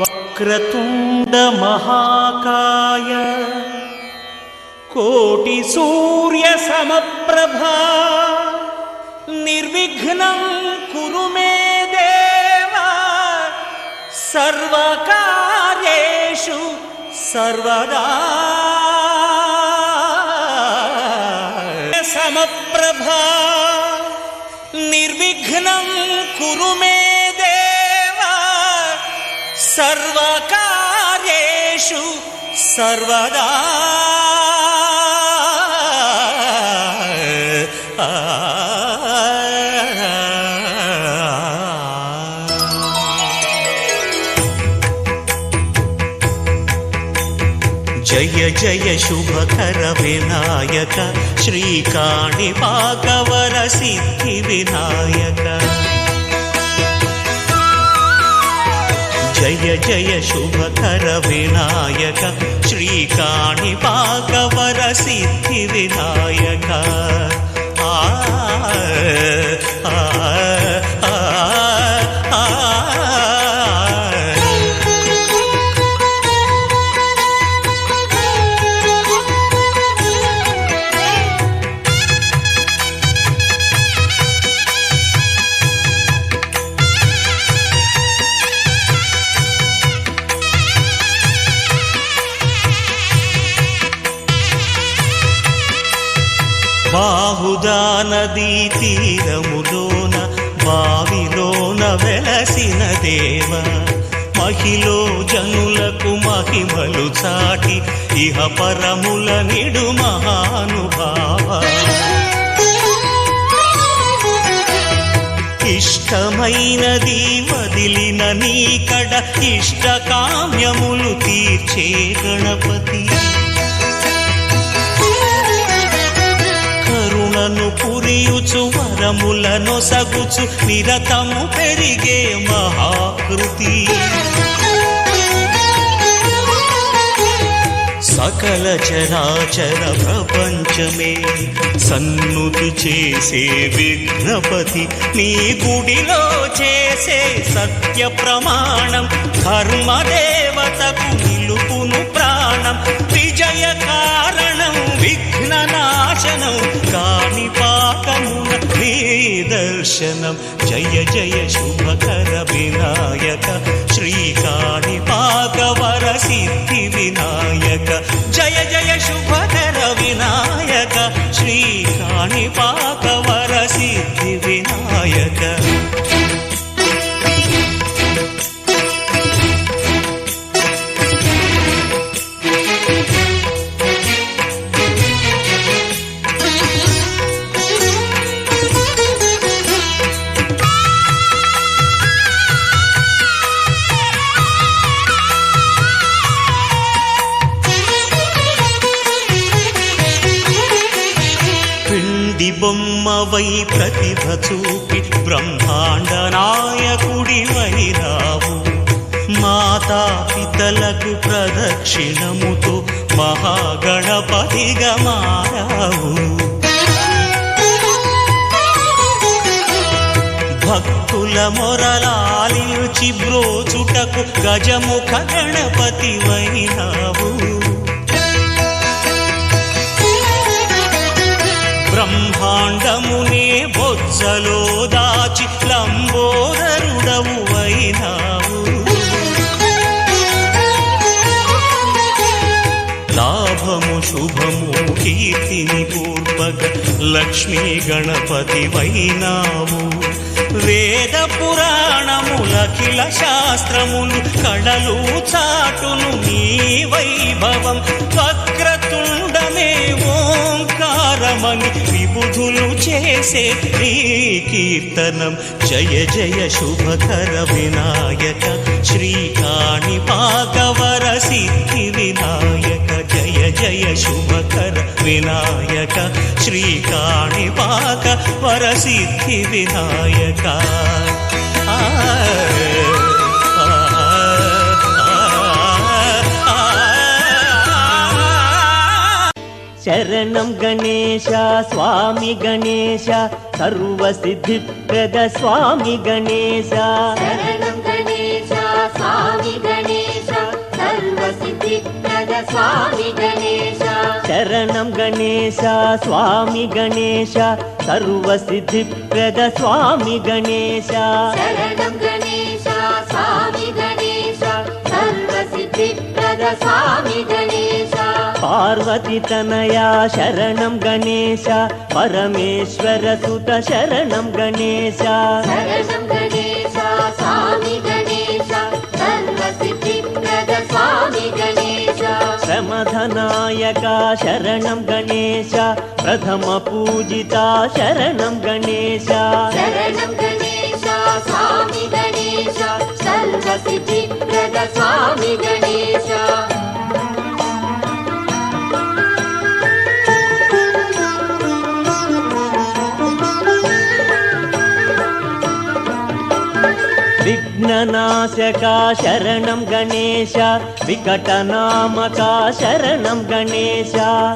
వక్రతుండ మహాకాయ కోటి సూర్య సమప్రభా నిర్విఘ్నం కురు మే దేవ సర్వకార్యేషు సర్వదా సమప్రభా నిర్విఘ్నం కురు మే సర్వకార్యేషు సర్వదా జయ జయ శుభకర వినాయక శ్రీకాణిపాకవర సిద్ధి వినాయక జయ జయ శుభకర వినాయక శ్రీకాణిపాకవర సిద్ధి వినాయక బాహుదా నదీ తీరములోన బావిలోన వెలసిన దేవ మహిలో జనులకు మహిమలు చాటి ఇహ పరముల నిడు మహానుభావ ఇష్టమైనది వదిలిన నీకడ ఇష్ట కామ్యములు తీర్చే గణపతి కరుణను పురియుచు వరములను సగుచు నిరతము పెరిగే మహాకృతి సకల చరాచర ప్రపంచమే సన్నుతి చేసే విఘ్నపతి నీ గుడిలో చేసే సత్య ప్రమాణం ధర్మదేవతకు నిలుపును ప్రాణం విజయ కారణం విఘ్న నాశనం కాణిపాకమున నీ దర్శనం జయ జయ శుభకర వినాయక శ్రీకాణిపాకవర సిద్ధి వినాయక జయ జయ శుభకర వినాయక శ్రీకాణిపాకవర సిద్ధి వినాయక బొమ్మవై ప్రతిభ చూపి బ్రహ్మాండ నాయకుడి వైరావు మాతా పితలకు ప్రదక్షిణముతో మహాగణపతిగా మారావు భక్తుల మొరలాలిచి బ్రోచుటకు గజముఖ గణపతి వైరావు బ్రహ్మాండమునే బొజ్జలో దాచి లంబోదరుడవు అయినావు లాభము శుభము కీర్తిని పూర్వక లక్ష్మీ గణపతి వైనావు వేద పురాణములఖిల శాస్త్రములు కళలు చాటును నీ వైభవం వక్రతుండమే ఓంకారమని విబుధులు చేసే నీ కీర్తనం జయ జయ శుభకర వినాయక శ్రీకాణిపాకవర సిద్ధి వినాయక జయ జయ జయ శుభకర వినాయక శ్రీకాణిపాక వరసిద్ధి వినాయక శరణం గణేశ స్వామి గణేశ సర్వసిద్ధిప్రద స్వామి గణేశ శరణం గణేశ స్వామి గణేశ సర్వసిద్ధిప్రద స్వామి గణేశ శరణం గణేశ స్వామి గణేశ సర్వసిద్ధిప్రద స్వామి గణేశ శరణం గణేశ స్వామి గణేశ సర్వసిద్ధిప్రద స్వామి గణేశ పార్వతి తనయా శరణం గణేశ పరమేశ్వర సుత శరణం గణేశ శరణం గణేశ స్వామి గణేశ సర్వసిద్ధిప్రద స్వామి గణేశ శ్రమధనాయక శరణం గణేశ ప్రథమ పూజిత శరణం గణేశ శరణం గణేశ స్వామి గణేశ సర్వసిద్ధిప్రద స్వామి గణేశ విఘ్ననాశక శరణం గణేశ వికటనామక శరణం గణేశ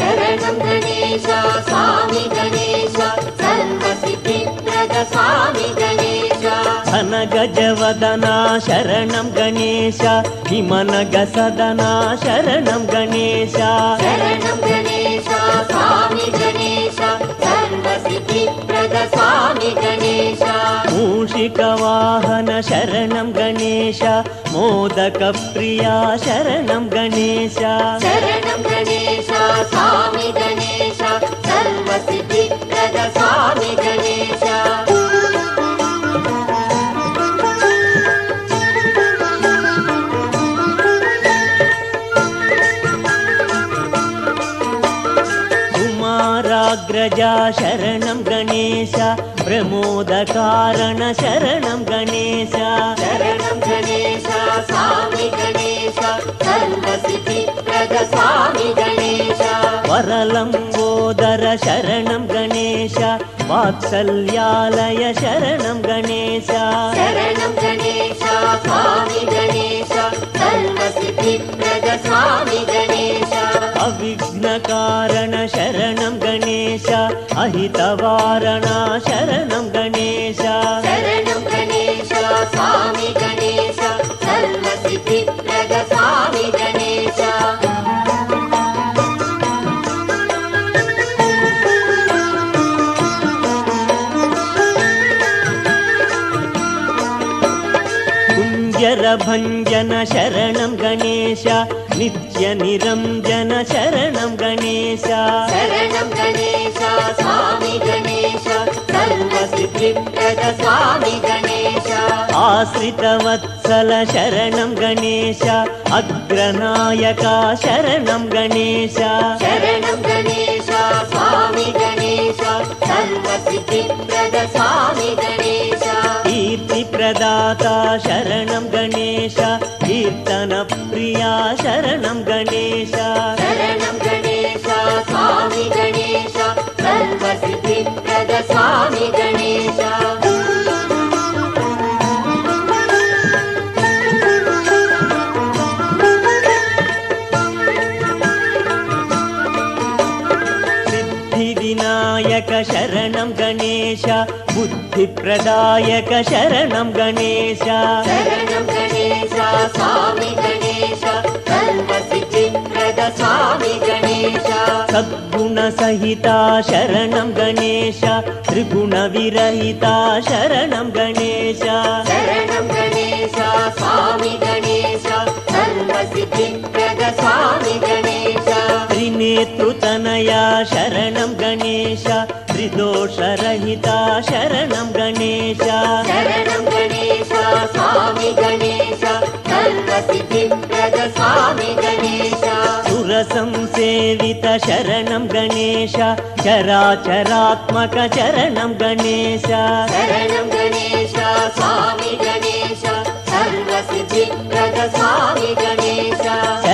శరణం గణేశ స్వామి గణేశ సర్వసిద్ధిప్రద స్వామి గణేశ ఘనగజవదన శరణం గణేశ హిమనగ సదన శరణం గణేశ శరణం గణేశ స్వామి గణేశ సర్వసిద్ధిప్రద స్వామి గణేశ మూషిక వాహన శరణం గణేశ మోదక ప్రియా శరణం గణేశ శరణం గణేశ స్వామి గణేశ సర్వసిద్ధిప్రద స్వామి గణేశ కుమారాగ్రజ శరణం గణేశ ప్రమోద కారణ శరణం గణేశ శరణం గణేశ స్వామి గణేశ సర్వసిద్ధిప్రద స్వామి గణేశ వరలంబోదర శరణం గణేశ వాత్సల్యాలయ శరణం గణేశ శరణం గణేశ స్వామి గణేశ సర్వసిద్ధిప్రద స్వామి గణేశ అవిఘ్న కారణ శరణం గణేశ అహితవారణ శరణం గణేశ శరణం గణేశ స్వామి గణేశ సర్వసిద్ధిప్రద స్వామి గణేశ కుంజర భంజన శరణం గణేశ నిత్య నిరంజన శరణం గణేశ శరణం గణేశ స్వామి గణేశ సర్వసిద్ధిప్రద స్వామి గణేశ ఆశ్రిత వత్సల శరణం గణేశ అగ్రనాయక శరణం గణేశ శరణం గణేశ స్వామి గణేశ సర్వసిద్ధిప్రద స్వామి గణేశ కీర్తి ప్రదాత శరణం గణేశ కీర్తన ప్రియా శరణం గణేశ శరణం గణేశ స్వామి గణేశ సర్వసిద్ధిప్రద స్వామి గణేశ సిద్ధి వినాయక శరణం గణేశ బుద్ధి ప్రదాయక శరణం గణేశ శరణం గణేశ స్వామి గణేశ సర్వసిద్ధిప్రద స్వామి గణేశ సద్గుణ సహిత శరణం గణేశ త్రిగుణ విరహిత శరణం గణేశ శరణం గణేశ స్వామి గణేశ సర్వసిద్ధిప్రద స్వామి గణేశ త్రినేత్రుతనయా శరణం గణేశ త్రిదోషరహిత శరణం గణేశ శరణం గణేశ స్వామి గణేశ సర్వసిద్ధిప్రద స్వామి గణేశ సుర సంసేవిత శరణం గణేశ చరాచరాత్మక శరణం గణేశ శరణం గణేశ స్వామి గణేశ సర్వసిద్ధిప్రద స్వామి గణేశ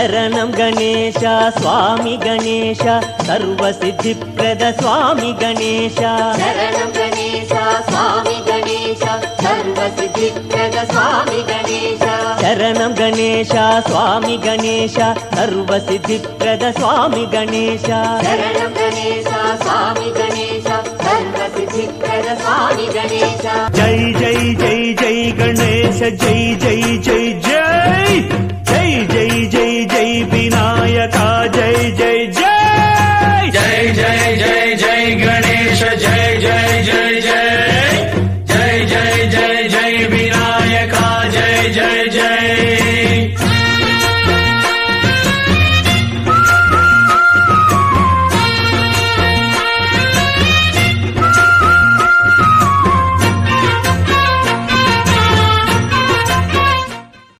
శరణం గణేశ స్వామి గణేశ సర్వసిద్ధిప్రద స్వామి గణేశ శరణం గణేశ స్వామి గణేశ సర్వసిద్ధిప్రద స్వామి గణేశ శరణం గణేశ స్వామి గణేశ సర్వసిద్ధిప్రద స్వామి గణేశ శరణం గణేశ స్వామి గణేశ సర్వసిద్ధిప్రద స్వామి గణేశ జై జై జై జై గణేశ జై జై జై జై జై జై జై జై వినాయక